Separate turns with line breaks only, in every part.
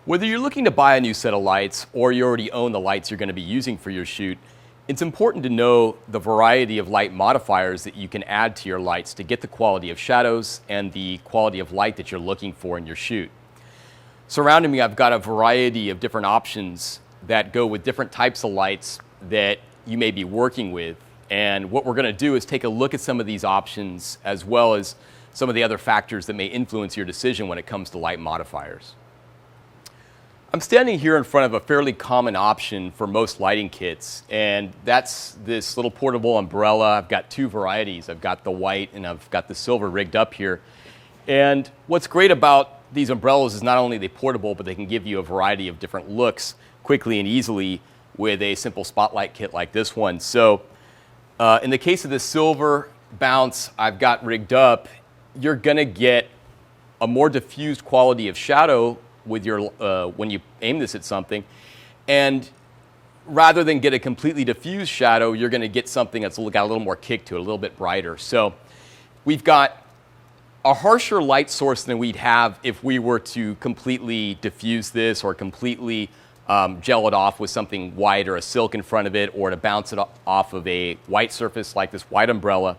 Whether you're looking to buy a new set of lights or you already own the lights you're going to be using for your shoot, it's important to know the variety of light modifiers that you can add to your lights to get the quality of shadows and the quality of light that you're looking for in your shoot. Surrounding me, I've got a variety of different options that go with different types of lights that you may be working with. And what we're going to do is take a look at some of these options as well as some of the other factors that may influence your decision when it comes to light modifiers. I'm standing here in front of a fairly common option for most lighting kits, and that's this little portable umbrella. I've got two varieties. I've got the white and I've got the silver rigged up here. And what's great about these umbrellas is not only they're portable, but they can give you a variety of different looks quickly and easily with a simple spotlight kit like this one. So in the case of the silver bounce I've got rigged up, you're going to get a more diffused quality of shadow with your when you aim this at something, and rather than get a completely diffused shadow, you're going to get something that's got a little more kick to it, a little bit brighter. So we've got a harsher light source than we'd have if we were to completely diffuse this or completely gel it off with something white or a silk in front of it, or to bounce it off of a white surface like this white umbrella.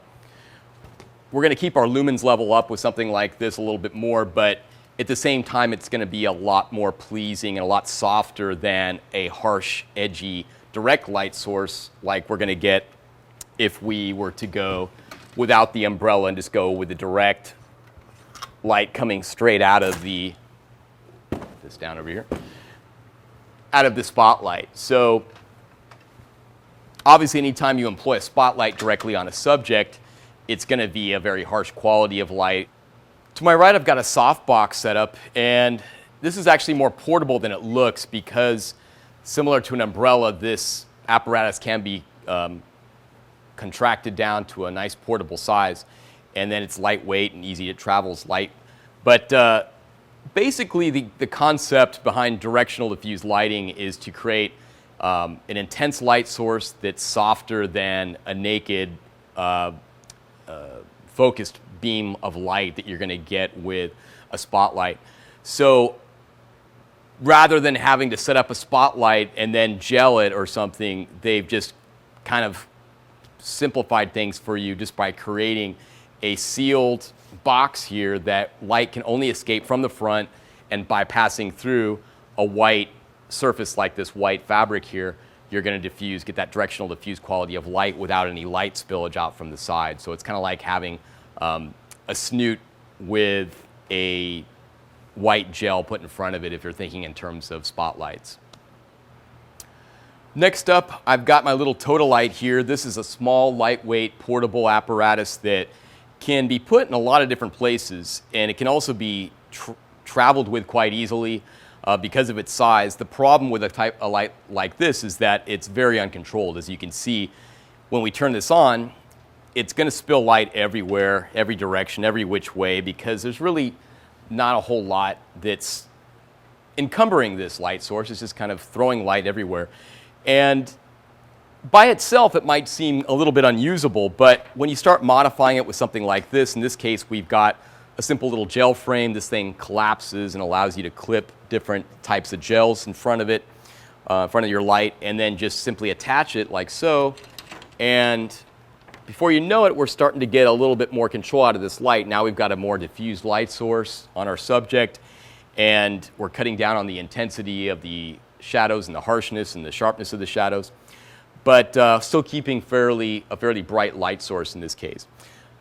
We're going to keep our lumens level up with something like this a little bit more, but at the same time, it's going to be a lot more pleasing and a lot softer than a harsh, edgy, direct light source like we're going to get if we were to go without the umbrella and just go with the direct light coming straight out of the, this down over here, out of the spotlight. So obviously, anytime you employ a spotlight directly on a subject, it's going to be a very harsh quality of light. To my right, I've got a softbox setup, and this is actually more portable than it looks because, similar to an umbrella, this apparatus can be contracted down to a nice portable size, and then it's lightweight and easy. It travels light. But basically, the concept behind directional diffused lighting is to create an intense light source that's softer than a naked focused beam of light that you're going to get with a spotlight. So rather than having to set up a spotlight and then gel it or something, they've just kind of simplified things for you just by creating a sealed box here that light can only escape from the front, and by passing through a white surface like this white fabric here, you're going to diffuse, get that directional diffuse quality of light without any light spillage out from the side. So it's kind of like having a snoot with a white gel put in front of it if you're thinking in terms of spotlights. Next up, I've got my little Tota-light here. This is a small, lightweight, portable apparatus that can be put in a lot of different places, and it can also be traveled with quite easily because of its size. The problem with a light like this is that it's very uncontrolled. As you can see, when we turn this on, it's going to spill light everywhere, every direction, every which way, because there's really not a whole lot that's encumbering this light source. It's just kind of throwing light everywhere. And by itself, it might seem a little bit unusable, but when you start modifying it with something like this, in this case, we've got a simple little gel frame. This thing collapses and allows you to clip different types of gels in front of it, in front of your light, and then just simply attach it like so. And before you know it, we're starting to get a little bit more control out of this light. Now we've got a more diffused light source on our subject, and we're cutting down on the intensity of the shadows and the harshness and the sharpness of the shadows, but still keeping a fairly bright light source in this case.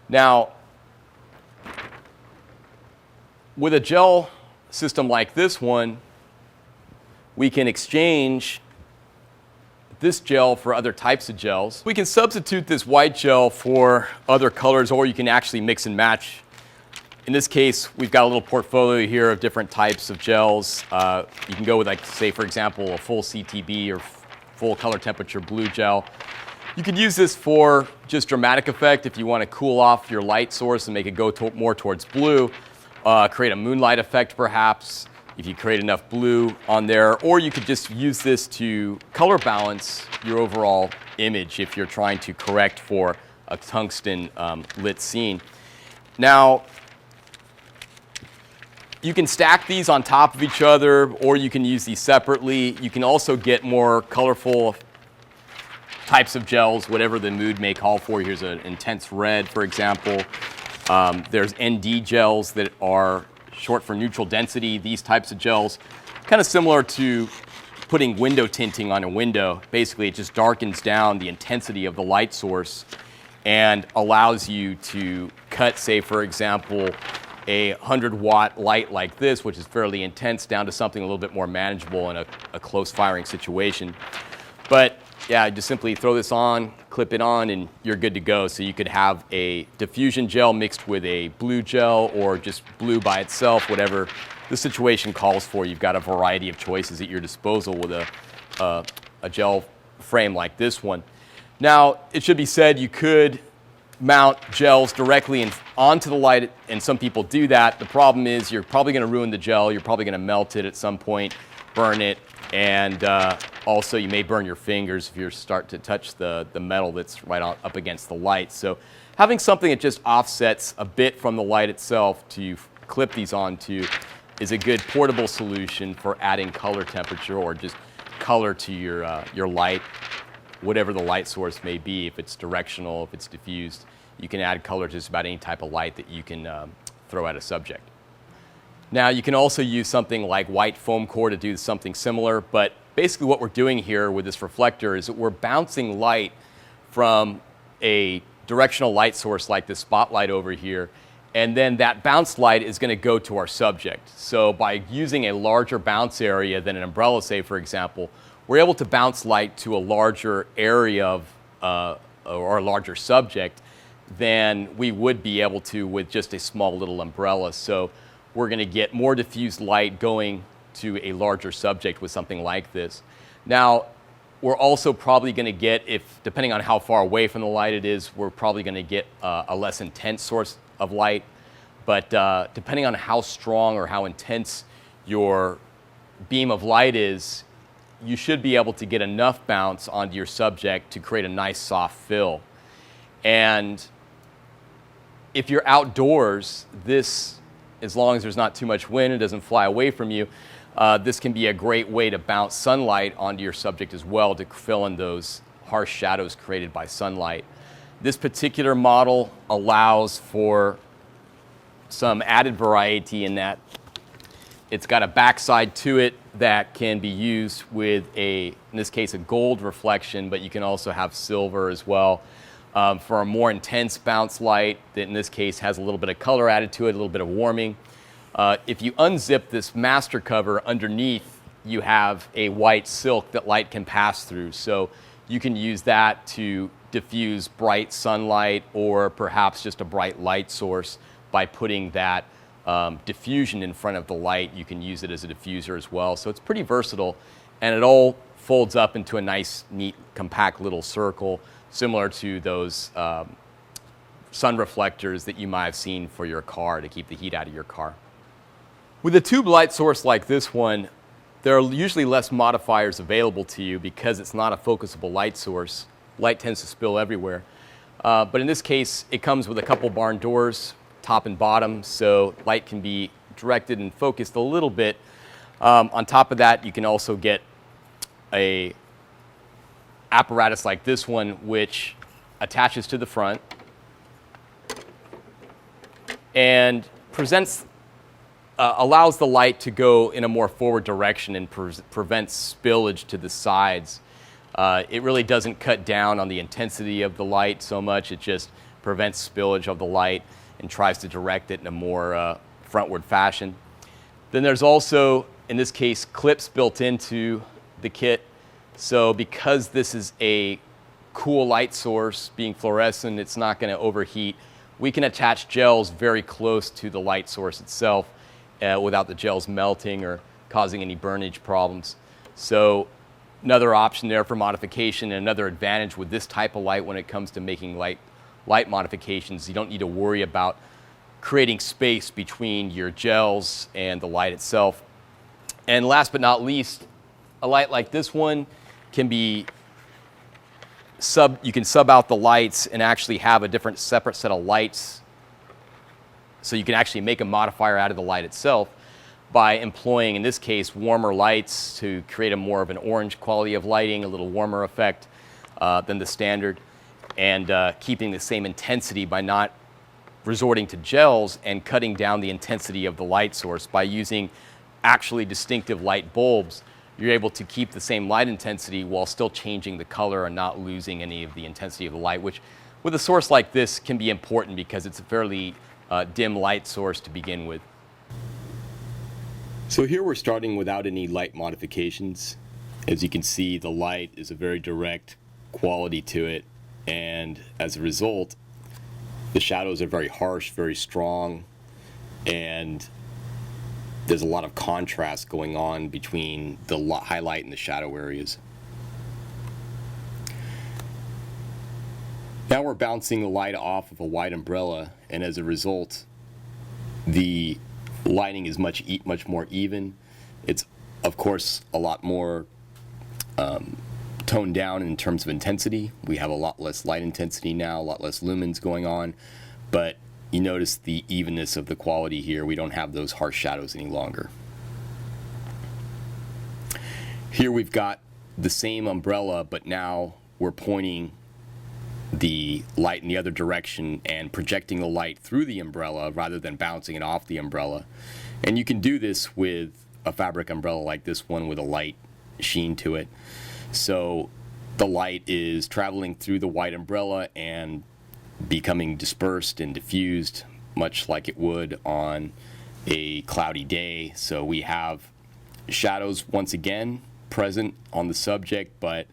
Now, with a gel system like this one, we can exchange this gel for other types of gels. We can substitute this white gel for other colors, or you can actually mix and match. In this case, we've got a little portfolio here of different types of gels. You can go with, like, say, for example, a full CTB or full color temperature blue gel. You could use this for just dramatic effect if you want to cool off your light source and make it go more towards blue. Create a moonlight effect, perhaps, if you create enough blue on there. Or you could just use this to color balance your overall image if you're trying to correct for a tungsten lit scene. Now, You can stack these on top of each other, or you can use these separately. You can also get more colorful types of gels, whatever the mood may call for. Here's an intense red, for example. There's ND gels that are short for neutral density. These types of gels, kind of similar to putting window tinting on a window. Basically, it just darkens down the intensity of the light source and allows you to cut, say, for example, a 100-watt light like this, which is fairly intense, down to something a little bit more manageable in a close firing situation. But yeah, just simply throw this on, clip it on, and you're good to go. So you could have a diffusion gel mixed with a blue gel, or just blue by itself, whatever the situation calls for. You've got a variety of choices at your disposal with a gel frame like this one. Now, it should be said you could mount gels directly onto the light, and some people do that. The problem is you're probably going to ruin the gel. You're probably going to melt it at some point, burn it, and also you may burn your fingers if you start to touch the metal that's right up against the light. So having something that just offsets a bit from the light itself to clip these onto is a good portable solution for adding color temperature, or just color to your light, whatever the light source may be. If it's directional, if it's diffused, you can add color to just about any type of light that you can throw at a subject. Now, you can also use something like white foam core to do something similar, but basically what we're doing here with this reflector is that we're bouncing light from a directional light source like this spotlight over here, and then that bounce light is going to go to our subject. So by using a larger bounce area than an umbrella, say, for example, we're able to bounce light to a larger area of, or a larger subject than we would be able to with just a small little umbrella. So we're going to get more diffused light going to a larger subject with something like this. Now, we're also probably going to get, depending on how far away from the light it is, we're probably going to get a less intense source of light. But depending on how strong or how intense your beam of light is, you should be able to get enough bounce onto your subject to create a nice soft fill. And if you're outdoors, this, as long as there's not too much wind, it doesn't fly away from you, this can be a great way to bounce sunlight onto your subject as well, to fill in those harsh shadows created by sunlight. This particular model allows for some added variety in that it's got a backside to it that can be used with in this case, a gold reflection, but you can also have silver as well. For a more intense bounce light that in this case has a little bit of color added to it, a little bit of warming. If you unzip this master cover, underneath you have a white silk that light can pass through. So you can use that to diffuse bright sunlight, or perhaps just a bright light source by putting that diffusion in front of the light. You can use it as a diffuser as well. So it's pretty versatile, and it all folds up into a nice, neat, compact little circle, similar to those sun reflectors that you might have seen for your car to keep the heat out of your car. With a tube light source like this one, there are usually less modifiers available to you because it's not a focusable light source. Light tends to spill everywhere. But in this case, it comes with a couple barn doors, top and bottom, so light can be directed and focused a little bit. On top of that, you can also get a apparatus like this one, which attaches to the front and allows the light to go in a more forward direction and prevents spillage to the sides. It really doesn't cut down on the intensity of the light so much. It just prevents spillage of the light and tries to direct it in a more frontward fashion. Then there's also, in this case, clips built into the kit. So because this is a cool light source, being fluorescent, it's not going to overheat. We can attach gels very close to the light source itself without the gels melting or causing any burnage problems. So another option there for modification, and another advantage with this type of light when it comes to making light modifications. You don't need to worry about creating space between your gels and the light itself. And last but not least, a light like this one can be you can sub out the lights and actually have a separate set of lights. So you can actually make a modifier out of the light itself. by employing, in this case, warmer lights to create a more of an orange quality of lighting, a little warmer effect than the standard, and keeping the same intensity by not resorting to gels and cutting down the intensity of the light source. By using actually distinctive light bulbs, you're able to keep the same light intensity while still changing the color and not losing any of the intensity of the light, which with a source like this can be important because it's a fairly dim light source to begin with. So here we're starting without any light modifications. As you can see, the light is a very direct quality to it, and as a result, the shadows are very harsh, very strong, and there's a lot of contrast going on between the highlight and the shadow areas. Now we're bouncing the light off of a white umbrella, and as a result, the lighting is much more even. It's, of course, a lot more toned down in terms of intensity. We have a lot less light intensity now, a lot less lumens going on, but you notice the evenness of the quality here. We don't have those harsh shadows any longer. Here we've got the same umbrella, but now we're pointing the light in the other direction and projecting the light through the umbrella rather than bouncing it off the umbrella. And you can do this with a fabric umbrella like this one with a light sheen to it. So the light is traveling through the white umbrella and becoming dispersed and diffused, much like it would on a cloudy day. So we have shadows once again present on the subject, but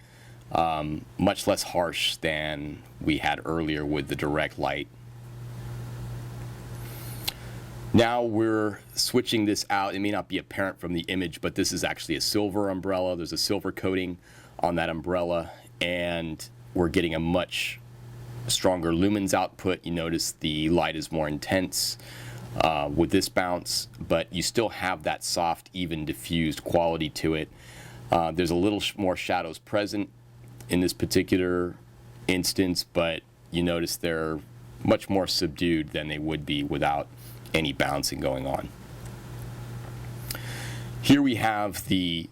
much less harsh than we had earlier with the direct light. Now we're switching this out. It may not be apparent from the image, but this is actually a silver umbrella. There's a silver coating on that umbrella, and we're getting a much stronger lumens output. You notice the light is more intense with this bounce, but you still have that soft, even, diffused quality to it. There's a little more shadows present in this particular instance, but you notice they're much more subdued than they would be without any bouncing going on. Here we have the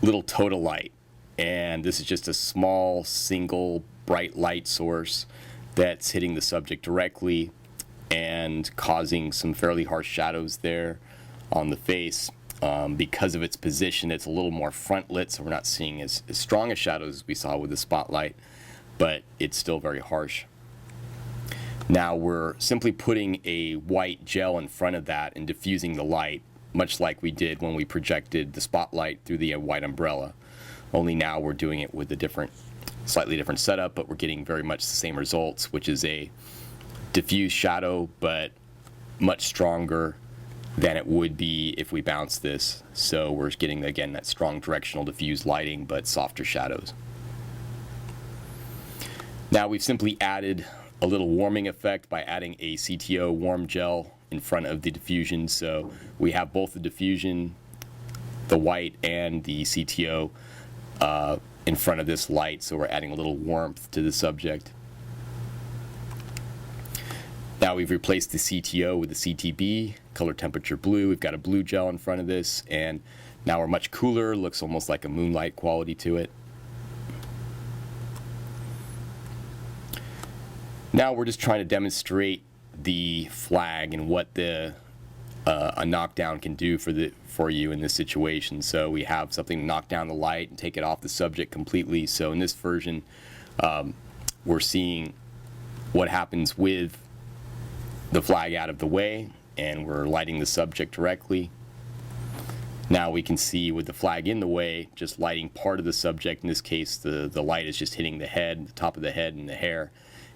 Lowel Tota-light, and this is just a small single bright light source that's hitting the subject directly and causing some fairly harsh shadows there on the face. Because of its position, it's a little more front lit, so we're not seeing as strong a shadows as we saw with the spotlight, but it's still very harsh. Now we're simply putting a white gel in front of that and diffusing the light, much like we did when we projected the spotlight through the white umbrella. Only now we're doing it with a slightly different setup, but we're getting very much the same results, which is a diffused shadow, but much stronger than it would be if we bounce this. So we're getting, again, that strong directional diffused lighting, but softer shadows. Now we've simply added a little warming effect by adding a CTO warm gel in front of the diffusion. So we have both the diffusion, the white, and the CTO in front of this light, so we're adding a little warmth to the subject. Now we've replaced the CTO with the CTB, color temperature blue. We've got a blue gel in front of this, and now we're much cooler. Looks almost like a moonlight quality to it. Now we're just trying to demonstrate the flag and what a knockdown can do for you in this situation. So we have something to knock down the light and take it off the subject completely. So in this version, we're seeing what happens with the flag out of the way, and we're lighting the subject directly. Now we can see with the flag in the way, just lighting part of the subject. In this case, the light is just hitting the head, the top of the head, and the hair,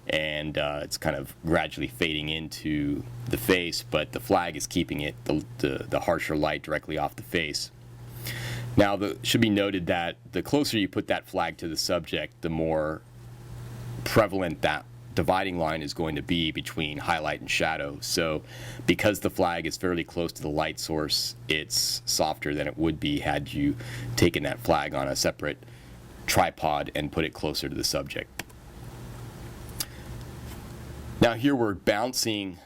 and it's kind of gradually fading into the face, but the flag is keeping it, the harsher light, directly off the face. Now, it should be noted that the closer you put that flag to the subject, the more prevalent that dividing line is going to be between highlight and shadow. So because the flag is fairly close to the light source, it's softer than it would be had you taken that flag on a separate tripod and put it closer to the subject. Now here we're bouncing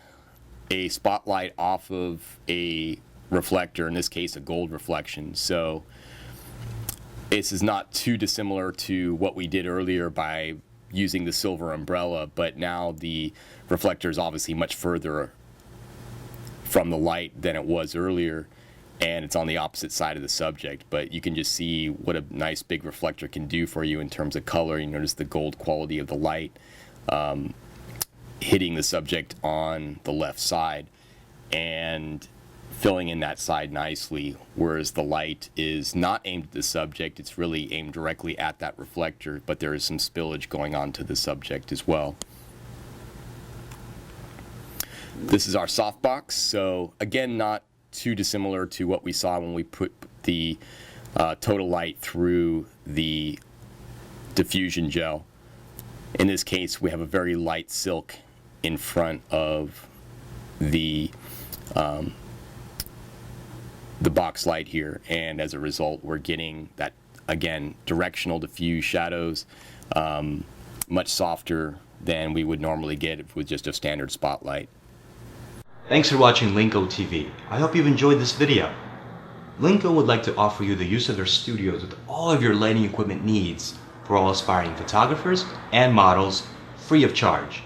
a spotlight off of a reflector, in this case a gold reflection. So this is not too dissimilar to what we did earlier by using the silver umbrella, but now the reflector is obviously much further from the light than it was earlier, and it's on the opposite side of the subject. But you can just see what a nice big reflector can do for you in terms of color. You notice the gold quality of the light hitting the subject on the left side and filling in that side nicely, whereas the light is not aimed at the subject, it's really aimed directly at that reflector, but there is some spillage going on to the subject as well. This is our softbox, so again, not too dissimilar to what we saw when we put the Tota-light through the diffusion gel. In this case, we have a very light silk in front of the box light here, and as a result we're getting that, again, directional diffuse shadows, much softer than we would normally get with just a standard spotlight.
Thanks for watching Linco TV. I hope you've enjoyed this video. Linco would like to offer you the use of their studios with all of your lighting equipment needs for all aspiring photographers and models, free of charge.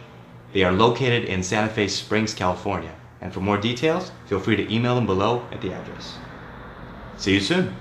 They are located in Santa Fe Springs, California, and for more details, feel free to email them below at the address. See you soon.